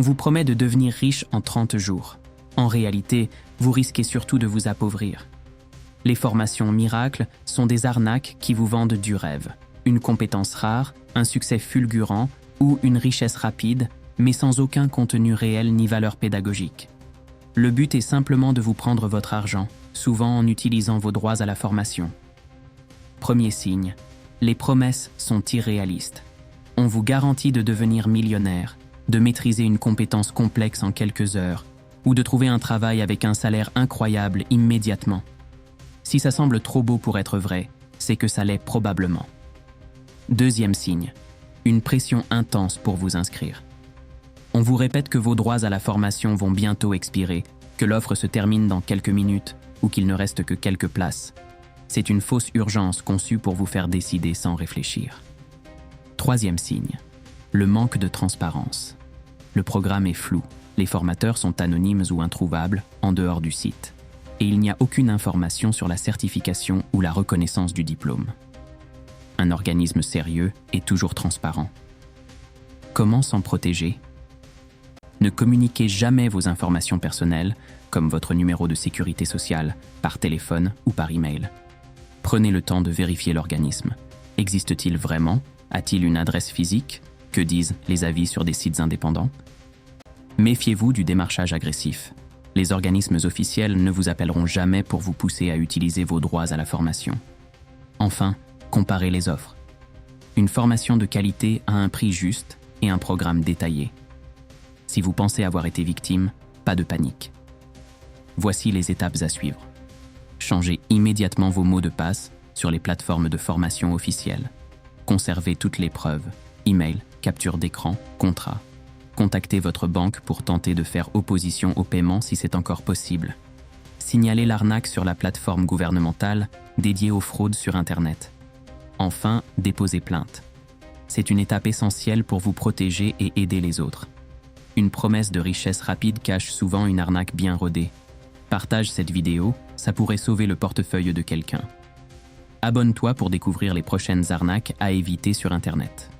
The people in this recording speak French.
vous promet de devenir riche en 30 jours. En réalité, vous risquez surtout de vous appauvrir. Les formations miracles sont des arnaques qui vous vendent du rêve, une compétence rare, un succès fulgurant ou une richesse rapide, mais sans aucun contenu réel ni valeur pédagogique. Le but est simplement de vous prendre votre argent, souvent en utilisant vos droits à la formation. Premier signe, les promesses sont irréalistes. On vous garantit de devenir millionnaire, de maîtriser une compétence complexe en quelques heures, ou de trouver un travail avec un salaire incroyable immédiatement. Si ça semble trop beau pour être vrai, c'est que ça l'est probablement. Deuxième signe, une pression intense pour vous inscrire. On vous répète que vos droits à la formation vont bientôt expirer, que l'offre se termine dans quelques minutes ou qu'il ne reste que quelques places. C'est une fausse urgence conçue pour vous faire décider sans réfléchir. Troisième signe, le manque de transparence. Le programme est flou, les formateurs sont anonymes ou introuvables en dehors du site, et il n'y a aucune information sur la certification ou la reconnaissance du diplôme. Un organisme sérieux est toujours transparent. Comment s'en protéger ? Ne communiquez jamais vos informations personnelles, comme votre numéro de sécurité sociale, par téléphone ou par email. Prenez le temps de vérifier l'organisme. Existe-t-il vraiment ? A-t-il une adresse physique ? Que disent les avis sur des sites indépendants ? Méfiez-vous du démarchage agressif. Les organismes officiels ne vous appelleront jamais pour vous pousser à utiliser vos droits à la formation. Enfin, comparez les offres. Une formation de qualité a un prix juste et un programme détaillé. Si vous pensez avoir été victime, pas de panique. Voici les étapes à suivre. Changez immédiatement vos mots de passe sur les plateformes de formation officielles. Conservez toutes les preuves, email, capture d'écran, contrat. Contactez votre banque pour tenter de faire opposition au paiement si c'est encore possible. Signalez l'arnaque sur la plateforme gouvernementale dédiée aux fraudes sur Internet. Enfin, déposez plainte. C'est une étape essentielle pour vous protéger et aider les autres. Une promesse de richesse rapide cache souvent une arnaque bien rodée. Partage cette vidéo, ça pourrait sauver le portefeuille de quelqu'un. Abonne-toi pour découvrir les prochaines arnaques à éviter sur Internet.